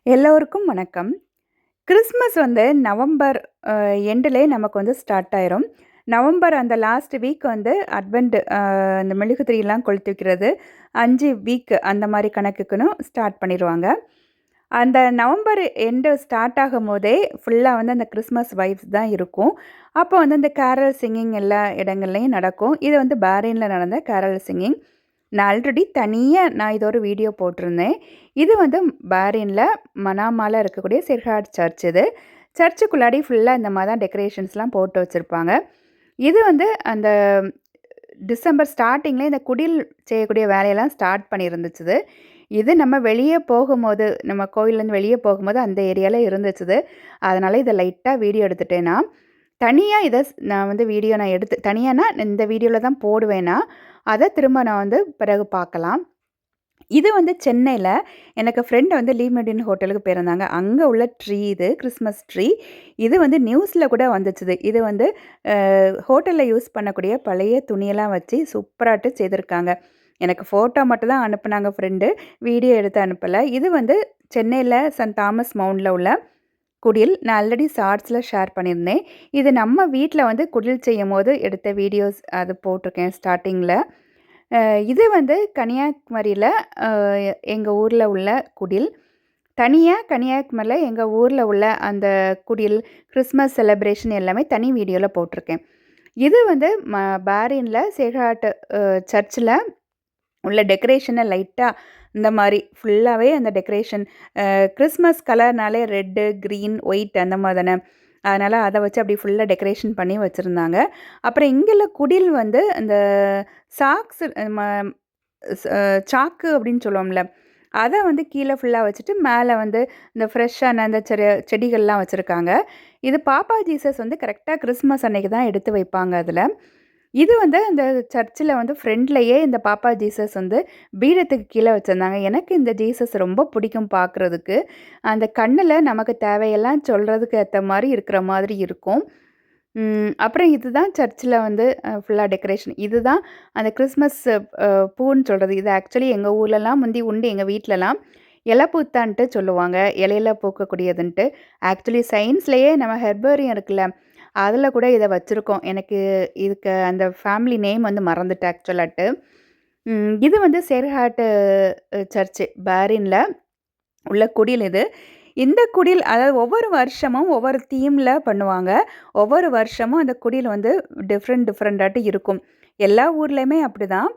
எல்லோருக்கும் வணக்கம். கிறிஸ்மஸ் வந்து நவம்பர் எண்டுலே நமக்கு வந்து ஸ்டார்ட் ஆயிரும். நவம்பர் அந்த லாஸ்ட் வீக் வந்து அட்வென்ட் அந்த மெழுகுதிரிலாம் கொளுத்தி வைக்கிறது. 5 வீக் அந்த மாரி கணக்குக்குன்னு ஸ்டார்ட் பண்ணிருவாங்க. அந்த நவம்பர் எண்டு ஸ்டார்ட் ஆகும்போதே ஃபுல்லா வந்து அந்த கிறிஸ்மஸ் வைப்ஸ் தான் இருக்கும். அப்போ வந்து அந்த கேரல் சிங்கிங் எல்லா இடங்கள்லயும் நடக்கும். இது வந்து பஹ்ரைன்ல நடந்த கேரல் சிங்கிங். நான் ஆல்ரெடி தனியா இது ஒரு வீடியோ போட்டிருந்தேன். இது வந்து பஹ்ரைன்ல மனாமால இருக்கக்கூடிய சிர்ஹாட் சர்ச் இது. சர்ச்சுக்குள்ளாடி ஃபுல்லா இந்த மாரி தான் டெக்கரேஷன்ஸ்லாம் போட்டு வச்சிருப்பாங்க. இது வந்து அந்த டிசம்பர் ஸ்டார்ட்டிங்ல இந்த குடில் செய்யக்கூடிய வேலையெல்லாம் ஸ்டார்ட் பண்ணியிருந்துச்சுது. இது நம்ம வெளிய போகும்போது, நம்ம கோயில்லேருந்து வெளிய போகும்போது அந்த ஏரியால இருந்துச்சுது. அதனால இத லைட்டா வீடியோ எடுத்துட்டேன் நான். தனியா இத நான் வந்து வீடியோ நான் எடுத்து தனியானா இந்த வீடியோல தான் போடுவேன் நான். அத திரும்ப நான் வந்து பிறகு பார்க்கலாம். இது வந்து சென்னையில எனக்கு ஃப்ரெண்ட் வந்து லீ மெரிடியன் ஹோட்டலுக்கு போயிருந்தாங்க. அங்க உள்ள ட்ரீ இது, கிறிஸ்மஸ் ட்ரீ. இது வந்து நியூஸ்ல கூட வந்துச்சுது. இது வந்து ஹோட்டல்ல யூஸ் பண்ணக்கூடிய பழைய துணியெல்லாம் வச்சு சூப்பராட்டு செய்திருக்காங்க. எனக்கு ஃபோட்டோ மட்டும் தான் அனுப்புனாங்க ஃப்ரெண்டு. வீடியோ எடுத்து அனுப்பல. இது வந்து சென்னையில சென்ட் தாமஸ் மவுண்ட்ல உள்ள குடில். நான் ஆல்ரெடி ஷார்ட்ஸ்ல ஷேர் பண்ணியிருந்தேன். இது நம்ம வீட்ல வந்து குடில் செய்யும்போது எடுத்த வீடியோஸ் அது போட்டிருக்கேன் ஸ்டார்ட்டிங்ல. இது வந்து கன்னியாகுமரியில அ எங்க ஊர்ல உள்ள குடில். தனியா கன்னியாகுமரியில எங்க ஊர்ல உள்ள அந்த குடில், கிறிஸ்மஸ் செலிப்ரேஷன் எல்லாமே தனி வீடியோல போட்டிருக்கேன். இது வந்து பஹ்ரைன்ல சேக்ராட் சர்ச்சில உள்ள டெக்கரேஷன லைட்டா இந்த மாரி ஃபுல்லாவே அந்த டெக்கரேஷன் கிறிஸ்மஸ் கலர்னாலே ரெட்டு, கிரீன், ஒயிட் அந்த மாரி தானே. அதனால அத வச்சு அப்படி ஃபுல்லா டெக்கரேஷன் பண்ணி வச்சிருந்தாங்க. அப்புறம் இங்குள்ள குடில் வந்து அந்த சாக்ஸ் ம ஸ் சாக்கு அப்படின்னு சொல்லுவோம்ல. அத வந்து கீழ ஃபுல்லா வச்சுட்டு, மேல வந்து இந்த ஃப்ரெஷ்ஷான அந்த செடிகள்லாம் வச்சிருக்காங்க. இது பாப்பா ஜீசஸ் வந்து கரெக்ட்டா கிறிஸ்மஸ் அன்னைக்கு தான் எடுத்து வைப்பாங்க அதுல. இது வந்து அந்த சர்ச்சில வந்து ஃப்ரண்ட்லயே இந்த பாப்பா ஜீசஸ் வந்து பீடத்துக்கு கீழ வச்சிருந்தாங்க. எனக்கு இந்த ஜீசஸ் ரொம்ப பிடிக்கும் பார்க்குறதுக்கு. அந்த கண்ணுல நமக்கு தேவையெல்லாம் சொல்றதுக்கு ஏத்த மாரி இருக்கிற மாதிரி இருக்கும். அப்புறம் இதுதான் சர்ச்சில வந்து ஃபுல்லா டெக்கரேஷன். இதுதான் அந்த கிறிஸ்மஸ் பூன்னு சொல்றது. இது ஆக்சுவலி எங்க ஊர்லலாம் முந்தி உண்டு எங்க வீட்லலாம். இல பூத்தான்ட்டு சொல்லுவாங்க. இலையில பூக்கக்கூடியதுன்ட்டு. ஆக்சுவலி சயின்ஸ்லயே நம்ம ஹெர்பேரியம் இருக்குல்ல, அதுல கூட இத வச்சிருக்கோம். எனக்கு இதுக்கு அந்த ஃபேமிலி நேம் வந்து மறந்துட்டேன் ஆக்சுவலாட்டு. இது வந்து சேர்ஹாட்டு சர்ச்சு பஹ்ரைன்ல உள்ள குடில் இது. இந்த குடில் அதாவது ஒவ்வொரு வருஷமும் ஒவ்வொரு தீம்ல பண்ணுவாங்க. ஒவ்வொரு வருஷமும் அந்த குடில் வந்து டிஃப்ரெண்ட்டாட்டு இருக்கும். எல்லா ஊர்லயுமே அப்படிதான்.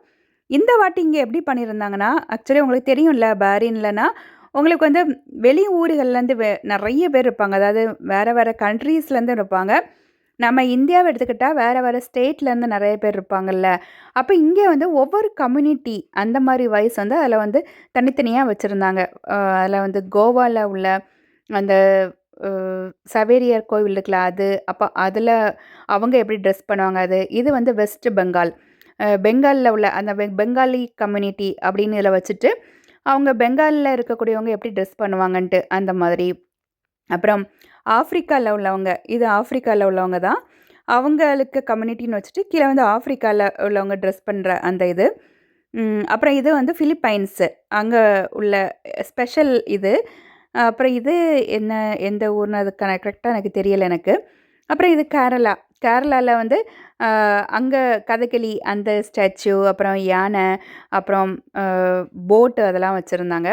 இந்த வாட்டி இங்க எப்படி பண்ணியிருந்தாங்கன்னா, ஆக்சுவலி உங்களுக்கு தெரியும்ல பஹ்ரைன்லனா, உங்களுக்கு வந்து வெளி ஊர்கள்லேருந்து நெறைய பேர் இருப்பாங்க. அதாவது வேற வேற கண்ட்ரீஸ்லேருந்து இருப்பாங்க. நம்ம இந்தியாவ எடுத்துக்கிட்டா வேற வேற ஸ்டேட்லேருந்து நெறைய பேர் இருப்பாங்கல்ல. அப்ப இங்க வந்து ஒவ்வொரு கம்யூனிட்டி அந்த மாரி வைஸ் வந்து அதில வந்து தனித்தனியா வச்சிருந்தாங்க. அதில வந்து கோவால உள்ள அந்த அ சவேரியார் கோவில் இருக்குல்ல அது. அப்ப அதில அவங்க எப்படி ட்ரெஸ் பண்ணுவாங்க அது. இது வந்து வெஸ்ட் பெங்கால். பெங்கால்ல உள்ள அந்த பெங்காலி கம்யூனிட்டி அப்படின்னு இதில வச்சுட்டு, அவங்க பெங்கால்ல இருக்கக்கூடியவங்க எப்படி ட்ரெஸ் பண்ணுவாங்கன்ட்டு அந்த மாதிரி. அப்புறம் ஆஃப்ரிக்கால உள்ளவங்க, இது ஆஃப்ரிக்கால உள்ளவங்க தான். அவங்களுக்கு கம்யூனிட்டின்னு வச்சுட்டு, கீழ வந்து ஆஃப்ரிக்கால உள்ளவங்க ட்ரெஸ் பண்ற அந்த இது. அப்புறம் இது வந்து பிலிப்பைன்ஸு. அங்க உள்ள ஸ்பெஷல் இது. அப்புறம் இது என்ன எந்த ஊர்ன்னு அது கரெக்ட்டா எனக்கு தெரியல எனக்கு. அப்புறம் இது கேரளா. கேரளால வந்து அ அங்க கதகளி அந்த ஸ்டாச்சு, அப்புறம் யானை, அப்புறம் அ போட் அதெல்லாம் வச்சிருந்தாங்க.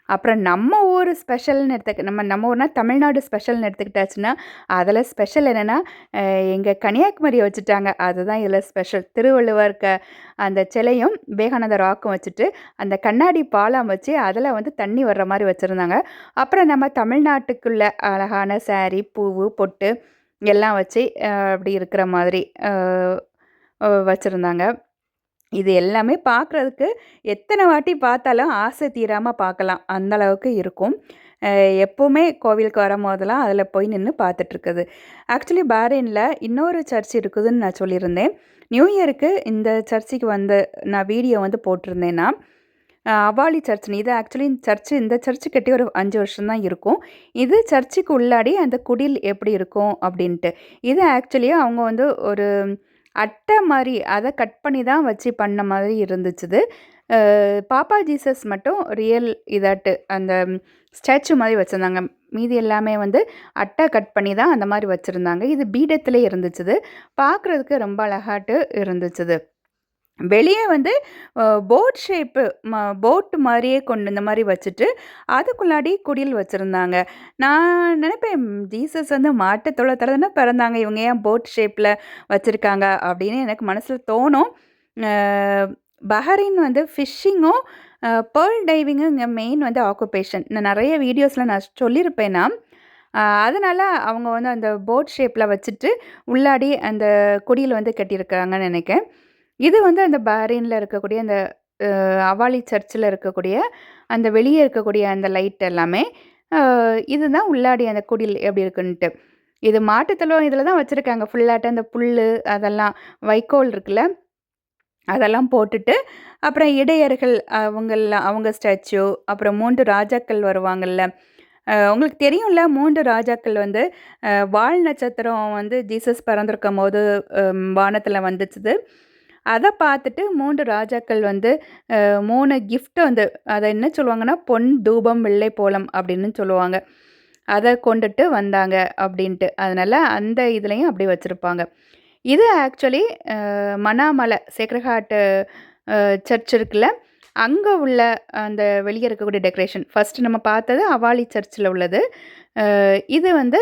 அப்புறம் நம்ம ஊர் ஸ்பெஷல்னு நம்ம நம்ம ஊர்னா தமிழ்நாடு ஸ்பெஷல்னு எடுத்துக்கிட்டாச்சுன்னா, அதில ஸ்பெஷல் என்னன்னா, அ எங்க கன்னியாகுமரிய வச்சுட்டாங்க. அதுதான் இதில ஸ்பெஷல். திருவள்ளுவர் அந்த சிலையும், விவேகானந்தர் ராக்கும் வச்சுட்டு, அந்த கண்ணாடி பாலம் வச்சு, அதில வந்து தண்ணி வர்ற மாரி வச்சிருந்தாங்க. அப்புறம் நம்ம தமிழ்நாட்டுக்குள்ள அழகான சாரி, பூவு, பொட்டு எல்லாம் வச்சு அப்படி இருக்கிற மாதிரி வச்சிருந்தாங்க. இது எல்லாமே பார்க்குறதுக்கு எத்தனை வாட்டி பார்த்தாலும் ஆசை தீராம பார்க்கலாம். அந்த அளவுக்கு இருக்கும். அ எப்பவுமே கோவிலுக்கு வரும்போதெல்லாம் அதில போய் நின்னு பார்த்துட்டுருக்குது. ஆக்சுவலி பஹ்ரைன்ல இன்னொரு சர்ச் இருக்குதுன்னு நான் சொல்லியிருந்தேன். நியூ இயருக்கு இந்த சர்ச்சுக்கு வந்து நான் வீடியோ வந்து போட்டிருந்தேன் நான். அபாலி சர்ச்ன்னு. இது ஆக்சுவலி இந்த சர்ச்சு கட்டி ஒரு 5 வருஷம் தான் இருக்கும். இது சர்ச்சுக்கு உள்ளாடி அந்த குடில் எப்படி இருக்கும் அப்படின்ட்டு. இது ஆக்சுவலி அவங்க வந்து ஒரு அட்டை மாரி அத கட் பண்ணி தான் வச்சு பண்ண மாதிரி இருந்துச்சுது. பாப்பா ஜீசஸ் மட்டும் ரியல் இதாட்டு அந்த ஸ்டாச்சு மாதிரி வச்சுருந்தாங்க. மீதி எல்லாமே வந்து அட்டை கட் பண்ணி தான் அந்த மாதிரி வச்சுருந்தாங்க. இது பீடத்திலே இருந்துச்சுது. பார்க்குறதுக்கு ரொம்ப அழகாட்டு இருந்துச்சுது. வெளியே வந்து போட் ஷேப்பு போட் மாதிரியே கொண்டு இந்த மாதிரி வச்சுட்டு அதுக்குள்ளாடி குடில் வச்சுருந்தாங்க. நான் நினைப்பேன் ஜீசஸ் வந்து மாட்டுத் தொழுவத்துல தானே பிறந்தாங்க, இவங்க ஏன் போட் ஷேப்பில் வச்சுருக்காங்க அப்படின்னு எனக்கு மனசில் தோணும். பஹ்ரைன் வந்து ஃபிஷ்ஷிங்கும் பேர்ல் டைவிங்கும் இங்கே மெயின் வந்து ஆக்குபேஷன். நான் நிறைய வீடியோஸில் நான் சொல்லியிருப்பேன்னா, அதனால் அவங்க வந்து அந்த போட் ஷேப்பில் வச்சுட்டு உள்ளாடி அந்த குடியில் வந்து கட்டியிருக்காங்கன்னு நினைக்கிறேன். இது வந்து அந்த பஹ்ரைனில் இருக்கக்கூடிய அந்த அவாலி சர்ச்சில் இருக்கக்கூடிய அந்த வெளியே இருக்கக்கூடிய அந்த லைட் எல்லாமே இதுதான் உள்ளாடி அந்த குடில் எப்படி இருக்குன்ட்டு. இது மாட்டுத்தழுவம் இதில் தான் வச்சுருக்காங்க ஃபுல்லாட்ட அந்த புல் அதெல்லாம் வைக்கோல் இருக்குல்ல அதெல்லாம் போட்டுட்டு, அப்புறம் இடையர்கள் அவங்க ஸ்டாச்சு, அப்புறம் 3 ராஜாக்கள் வருவாங்கல்ல. உங்களுக்கு தெரியும்ல 3 ராஜாக்கள் வந்து வால் நட்சத்திரம் வந்து ஜீசஸ் பிறந்திருக்கும்போது வானத்தில வந்துச்சுது. அத பார்த்துட்டு 3 ராஜாக்கள் வந்து 3 கிஃப்ட் வந்து அத என்ன சொல்லுவாங்கன்னா, பொன், தூபம், வெள்ளை போலம் அப்படின்னு சொல்லுவாங்க. அத கொண்டுட்டு வந்தாங்க அப்படின்ட்டு. அதனால அந்த இதுலயும் அப்படி வச்சிருப்பாங்க. இது ஆக்சுவலி மணாமலை சேக்ரட் ஹார்ட் சர்ச் இருக்குல்ல, அங்க உள்ள அந்த வெளிய இருக்கக்கூடிய டெக்கரேஷன். ஃபர்ஸ்ட் நம்ம பார்த்தது அவாலி சர்ச்சில் உள்ளது. இது வந்து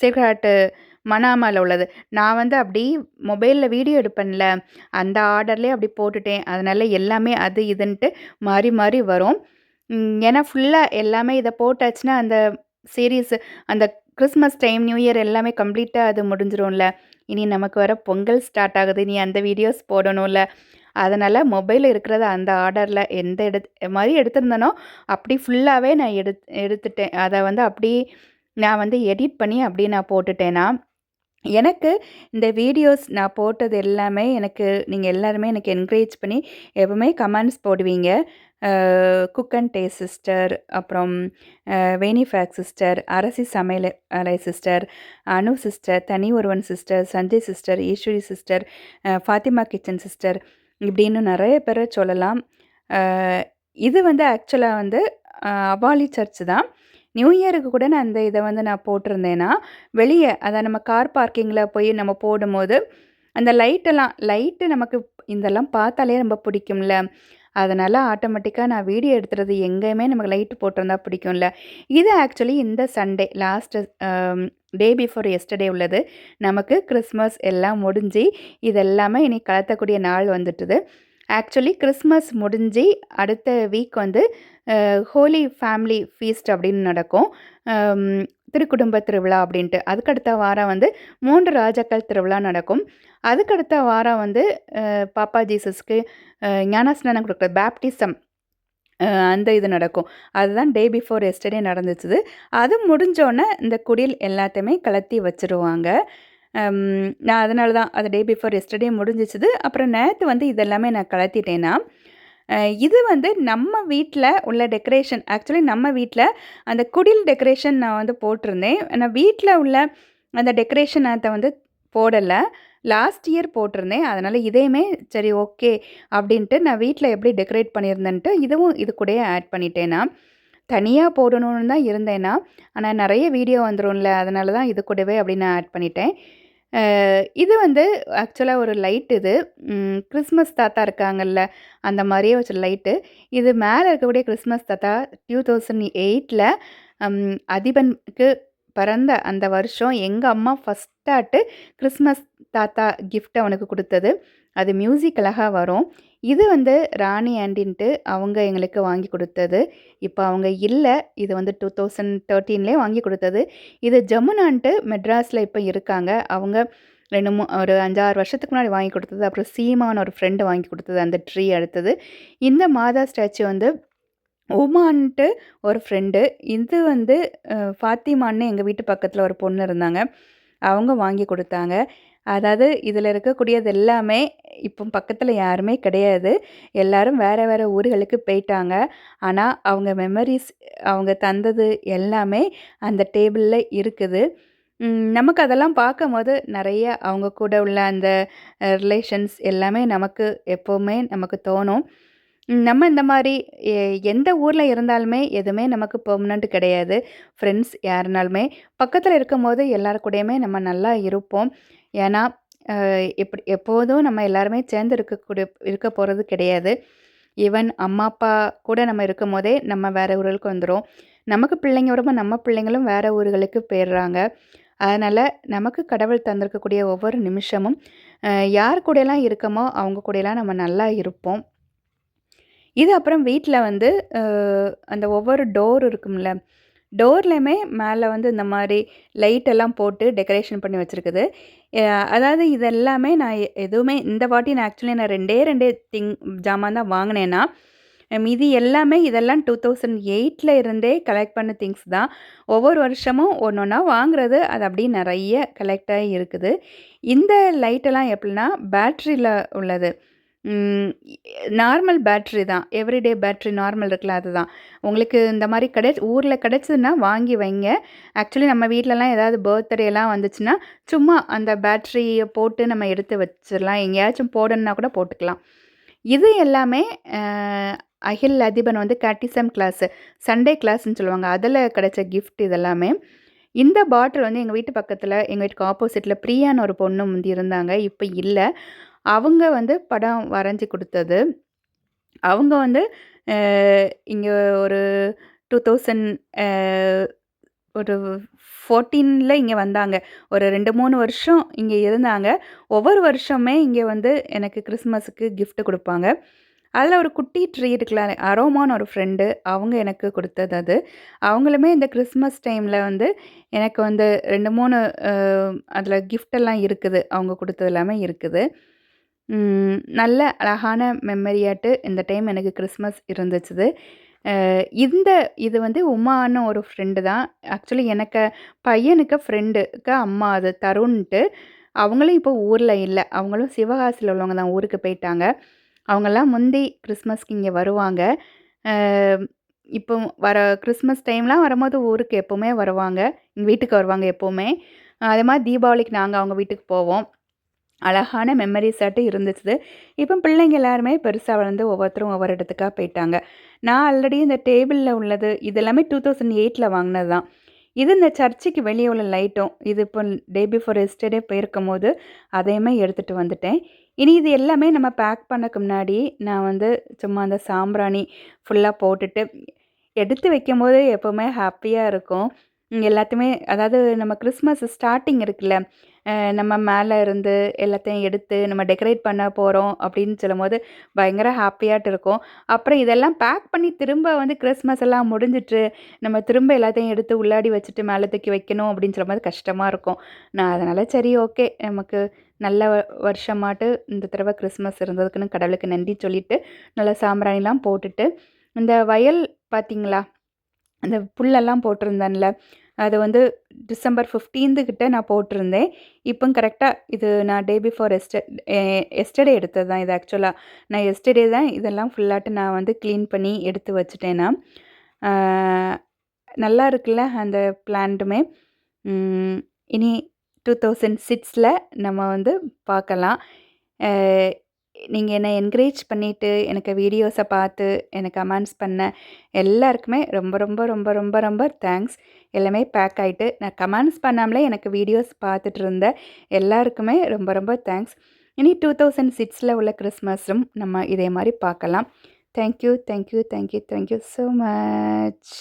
சேக்ரட் ஹார்ட் மணாமால உள்ளது. நான் வந்து அப்படி மொபைலில் வீடியோ எடுப்பேன்ல, அந்த ஆர்டர்லேயே அப்படி போட்டுட்டேன். அதனால எல்லாமே அது இதுன்ட்டு மாறி மாறி வரும். ஏன்னா ஃபுல்லாக எல்லாமே இதை போட்டாச்சுன்னா அந்த சீரீஸ் அந்த கிறிஸ்மஸ் டைம், நியூ இயர் எல்லாமே கம்ப்ளீட்டாக அது முடிஞ்சிரும்ல. இனி நமக்கு வர பொங்கல் ஸ்டார்ட் ஆகுது. இனி அந்த வீடியோஸ் போடணும்ல. அதனால் மொபைலில் இருக்கிறத அந்த ஆர்டரில் எந்த மாதிரி எடுத்திருந்தேனோ அப்படி ஃபுல்லாகவே நான் எடுத்துட்டேன். அதை வந்து அப்படி நான் வந்து எடிட் பண்ணி அப்படியே நான் போட்டுட்டேன்னா, எனக்கு இந்த வீடியோஸ் நான் போட்டது எல்லாமே நீங்கள் எல்லாருமே எனக்கு என்கரேஜ் பண்ணி எப்பவுமே கமெண்ட்ஸ் போடுவீங்க. குக் அண்ட் டேஸ்ட் சிஸ்டர், அப்புறம் வேணிஃபேக் சிஸ்டர், அரசி சமையல் அலை சிஸ்டர், அனு sister, Thani Oruvan sister, Sanjay sister, Eswari sister, Fathima kitchen sister, இப்படின்னு நிறைய பேரை சொல்லலாம். இது வந்து ஆக்சுவலாக வந்து அவாலி சர்ச் தான். நியூ இயருக்கு கூட நான் அந்த இதை வந்து நான் போட்டிருந்தேன்னா, வெளியே அதை நம்ம கார் பார்க்கிங்கில் போய் நம்ம போடும்போது அந்த லைட்டு நமக்கு இதெல்லாம் பார்த்தாலே ரொம்ப பிடிக்கும்ல. அதனால் ஆட்டோமேட்டிக்காக நான் வீடியோ எடுத்துறது எங்கேயுமே நமக்கு லைட்டு போட்டிருந்தா பிடிக்கும்ல. இது ஆக்சுவலி இந்த Sunday last day before yesterday உள்ளது. நமக்கு கிறிஸ்மஸ் எல்லாம் முடிஞ்சு இதெல்லாமே இனி கலத்தக்கூடிய நாள் வந்துட்டுது. ஆக்சுவலி கிறிஸ்மஸ் முடிஞ்சு அடுத்த வீக் வந்து ஹோலி ஃபேமிலி ஃபீஸ்ட் அப்படின்னு நடக்கும். திருக்குடும்ப திருவிழா அப்படின்ட்டு. அதுக்கடுத்த வாரம் வந்து 3 ராஜாக்கள் திருவிழா நடக்கும். அதுக்கடுத்த வாரம் வந்து பாப்பா ஜீசஸ்க்கு ஞானஸ்நானம் கொடுக்குற பேப்டிசம் அந்த இது நடக்கும். அதுதான் டே பிஃபோர் எஸ்டர்டே நடந்துச்சுது. அது முடிஞ்சோடனே இந்த குடில் எல்லாத்தையுமே கலத்தி வச்சுருவாங்க. நான் அதனால தான் அது டே பிஃபோர் எஸ்டர்டே முடிஞ்சிச்சுது. அப்புறம் நேற்று வந்து இதெல்லாமே நான் கலத்திட்டேன்னா, இது வந்து நம்ம வீட்டில் உள்ள டெக்கரேஷன். ஆக்சுவலி நம்ம வீட்டில் அந்த குடில் டெக்கரேஷன் நான் வந்து போட்டிருந்தேன். நான் வீட்டில் உள்ள அந்த டெக்கரேஷன் அதை வந்து போடலை. லாஸ்ட் இயர் போட்டிருந்தேன். அதனால் இதையுமே சரி ஓகே அப்படின்ட்டு நான் வீட்டில் எப்படி டெக்கரேட் பண்ணியிருந்தேன்ட்டு இதுவும் இது கூடயே ஆட் பண்ணிட்டேன்னா, தனியாக போடணுன்னு தான் இருந்தேன்னா, ஆனால் நிறைய வீடியோ வந்துடும்ல, அதனால தான் இது கூடவே அப்படி நான் ஆட் பண்ணிட்டேன். இது வந்து ஆக்சுவலாக ஒரு லைட் இது. கிறிஸ்மஸ் தாத்தா இருக்காங்கல்ல, அந்த மாதிரியே வச்ச லைட்டு. இது மேலே இருக்கக்கூடிய கிறிஸ்மஸ் தாத்தா 2008ல் அதிபனுக்கு பிறந்த அந்த வருஷம் எங்கள் அம்மா ஃபஸ்ட்டாட்டு கிறிஸ்மஸ் தாத்தா கிஃப்ட் அவனுக்கு கொடுத்தது. அது மியூசிக் அழகாக வரும். இது வந்து ராணி ஆண்டின்ட்டு அவங்க எங்களுக்கு வாங்கி கொடுத்தது. இப்போ அவங்க இல்லை. இது வந்து 2013லே வாங்கி கொடுத்தது. இது ஜமுனான்ட்டு மெட்ராஸில் இப்போ இருக்காங்க. அவங்க ஒரு 5-6 வருஷத்துக்கு முன்னாடி வாங்கி கொடுத்தது. அப்புறம் சீமான் ஒரு ஃப்ரெண்டு வாங்கி கொடுத்தது அந்த ட்ரீ அடுத்தது. இந்த மாதா ஸ்டாச்சு வந்து உமான்ட்டு ஒரு ஃப்ரெண்டு. இது வந்து ஃபாத்திமான்னு எங்கள் வீட்டு பக்கத்தில் ஒரு பொண்ணு இருந்தாங்க. அவங்க வாங்கி கொடுத்தாங்க. அதாவது இதில் இருக்கக்கூடியது எல்லாமே இப்போ பக்கத்தில் யாருமே கிடையாது. எல்லாரும் வேறு வேறு ஊர்களுக்கு போயிட்டாங்க. ஆனால் அவங்க மெமரிஸ் அவங்க தந்தது எல்லாமே அந்த டேபிளில் இருக்குது. நமக்கு அதெல்லாம் பார்க்கும்போது நெறைய அவங்க கூட உள்ள அந்த ரிலேஷன்ஸ் எல்லாமே நமக்கு எப்பவுமே நமக்கு தோணும். நம்ம இந்த மாரி எ எந்த ஊர்ல இருந்தாலுமே எதுவுமே நமக்கு பெர்மனன்ட் கிடையாது. ஃப்ரெண்ட்ஸ் யாருனாலுமே பக்கத்துல இருக்கும்போது எல்லார் கூடயுமே நம்ம நல்லா இருப்போம். ஏன்னா, எப்படி எப்போதும் நம்ம எல்லாருமே சேர்ந்து இருக்க போறது கிடையாது. ஈவன் அம்மா, அப்பா கூட நம்ம இருக்கும்போதே நம்ம வேற ஊர்களுக்கு வந்துரும். நமக்கு பிள்ளைங்க வரும்போது நம்ம பிள்ளைங்களும் வேற ஊர்களுக்கு போயிர்றாங்க. அதனால நமக்கு கடவுள் தந்திருக்கக்கூடிய ஒவ்வொரு நிமிஷமும் யார் கூடலாம் இருக்கமோ, அவங்க கூடலாம் நம்ம நல்லா இருப்போம். இது அப்புறம் வீட்ல வந்து அ அந்த ஒவ்வொரு டோர் இருக்கும்ல, டோர்லயுமே மேல வந்து இந்த மாரி லைட் எல்லாம் போட்டு டெக்கரேஷன் பண்ணி வச்சிருக்குது. அ அதாவது இது எல்லாமே நான் எதுவுமே இந்த வாட்டி நான் ஆக்சுவலி நான் 2 ஜாமான் தான் வாங்குனேன்னா, மீதி எல்லாமே இதெல்லாம் 2008ல இருந்தே கலெக்ட் பண்ண திங்ஸ் தான். ஒவ்வொரு வருஷமும் ஒன்னொன்னா வாங்குறது, அது அப்படியே நெறைய கலெக்ட் ஆகி இருக்குது. இந்த லைட்டெல்லாம் எப்படின்னா, பேட்டரியில உள்ளது. ம். நார்மல் பேட்டரி தான். எவ்ரிடே பேட்டரி நார்மல் இருக்குல்ல அதுதான். உங்களுக்கு இந்த மாரி ஊர்ல கிடைச்சதுன்னா வாங்கி வைங்க. ஆக்சுவலி நம்ம வீட்லலாம் ஏதாவது பர்த்டேலாம் வந்துச்சுன்னா, சும்மா அந்த பேட்டரிய போட்டு நம்ம எடுத்து வச்சிரலாம். எங்கேயாச்சும் போடணும்னா கூட போட்டுக்கலாம். இது எல்லாமே அ அகில் அதிபன் வந்து கேட்டிசம் கிளாஸ், சண்டே கிளாஸ்ன்னு சொல்லுவாங்க. அதில கிடைச்ச கிஃப்ட் இதெல்லாமே. இந்த பாட்டில் வந்து எங்க வீட்டு பக்கத்தில, எங்க வீட்டுக்கு ஆப்போசிட்ல பிரியான்னு ஒரு பொண்ணு முந்தி இருந்தாங்க. இப்ப இல்ல. அவங்க வந்து படம் வரைஞ்சு குடுத்தது. அவங்க வந்து அ இங்க ஒரு 2000 அ ஒரு 14ல இங்க வந்தாங்க. ஒரு 2, 3 வருஷம் இங்க இருந்தாங்க. ஒவ்வொரு வருஷமே இங்க வந்து எனக்கு கிறிஸ்மஸுக்கு கிஃப்ட் குடுப்பாங்க. அதில ஒரு குட்டி ட்ரீ இருக்குல்ல, அரோமான்னு ஒரு ஃப்ரெண்டு அவங்க எனக்கு குடுத்தது அது. அவங்களுமே இந்த கிறிஸ்மஸ் டைம்ல வந்து எனக்கு வந்து 2, 3 அ அதில கிஃப்ட்டெல்லாம் இருக்குது. அவங்க குடுத்தது எல்லாமே இருக்குது. நல்ல அழகான மெமரியாட்டு இந்த டைம் எனக்கு கிறிஸ்மஸ் இருந்துச்சுது. இந்த இது வந்து உமான்னு ஒரு ஃப்ரெண்டு தான். ஆக்சுவலி எனக்கு பையனுக்கு ஃப்ரெண்டுக்கு அம்மா அது தருண்ன்ட்டு. அவங்களும் இப்போ ஊர்ல இல்ல. அவங்களும் சிவகாசியில உள்ளவங்க தான். ஊருக்கு போயிட்டாங்க. அவங்கலாம் முந்தி கிறிஸ்மஸ்க்கு இங்க வருவாங்க. அ இப்போ வர கிறிஸ்மஸ் டைம்லாம் வரும்போது ஊருக்கு எப்பவுமே வருவாங்க. எங்க வீட்டுக்கு வருவாங்க எப்பவுமே. அதே மாரி தீபாவளிக்கு நாங்க அவங்க வீட்டுக்கு போவோம். அழகான மெமரீஸாட்டும் இருந்துச்சு. இப்போ பிள்ளைங்க எல்லாருமே பெருசா வளர்ந்து ஒவ்வொருத்தரும் ஒவ்வொரு இடத்துக்கா போயிட்டாங்க. நான் ஆல்ரெடி இந்த டேபிள்ல உள்ளது இது எல்லாமே 2008ல வாங்குனது தான். இது இந்த சர்ச்சுக்கு வெளிய உள்ள லைட்டும், இது இப்போ டே பிஃபோர் எஸ்டர்டே போயிருக்கும்போது, அதையுமே எடுத்துட்டு வந்துட்டேன். இனி இது எல்லாமே நம்ம பேக் பண்ணக்கு முன்னாடி, நான் வந்து சும்மா அந்த சாம்பிராணி ஃபுல்லா போட்டுட்டு, எடுத்து வைக்கும்போது எப்பவுமே ஹாப்பியா இருக்கும். எல்லாத்தையுமே அதாவது நம்ம கிறிஸ்மஸ் ஸ்டார்ட்டிங் இருக்குல்ல, நம்ம மேல இருந்து எல்லாத்தையும் எடுத்து நம்ம டெக்கரேட் பண்ண போறோம் அப்படின்னு சொல்லும்போது, பயங்கர ஹாப்பியாட்டு இருக்கும். அப்புறம் இதெல்லாம் பேக் பண்ணி திரும்ப வந்து கிறிஸ்மஸ் எல்லாம் முடிஞ்சிட்டு, நம்ம திரும்ப எல்லாத்தையும் எடுத்து உள்ளாடி வச்சுட்டு மேல தூக்கி வைக்கணும் அப்படின்னு சொல்லும்போது கஷ்டமா இருக்கும். நான் அதனால சரி ஓகே, நமக்கு நல்ல வருஷமாட்டு இந்த தடவ கிறிஸ்மஸ் இருந்ததுக்குன்னு கடவுளுக்கு நன்றி சொல்லிட்டு, நல்லா சாம்பிராணிலாம் போட்டுட்டு, இந்த வயல் பார்த்தீங்களா? அந்த புல்லெல்லாம் போட்டிருந்தேன்ல, அது வந்து டிசம்பர் 15 கிட்ட நான் போட்டிருந்தேன். இப்போ கரெக்ட்டா இது நான் டே பிஃபோர் எ எஸ்டர்டே எடுத்தது தான் இது ஆக்சுவலா. நான் எஸ்டர்டே தான் இதெல்லாம் ஃபுல்லாட்டு நான் வந்து கிளீன் பண்ணி எடுத்து வச்சுட்டேன் நான். ஆ நல்லா இருக்குல்ல அந்த பிளான்ட்டுமே. ம் இனி 2006ல நம்ம வந்து பார்க்கலாம். அ நீங்க என்ன என்கரேஜ் பண்ணிட்டு, எனக்கு வீடியோஸ பார்த்து, எனக்கு கமெண்ட்ஸ் பண்ண எல்லாருக்குமே ரொம்ப, ரொம்ப, ரொம்ப, ரொம்ப, ரொம்ப தேங்க்ஸ். எல்லாமே பேக் ஆயிட்டு, நான் கமெண்ட்ஸ் பண்ணாமலே எனக்கு வீடியோஸ் பார்த்துட்டு இருந்த எல்லாருக்குமே ரொம்ப, ரொம்ப தேங்க்ஸ். இனி 2006ல உள்ள கிறிஸ்மஸும் நம்ம இதே மாரி பார்க்கலாம். Thank you, thank you, thank you, thank you so much.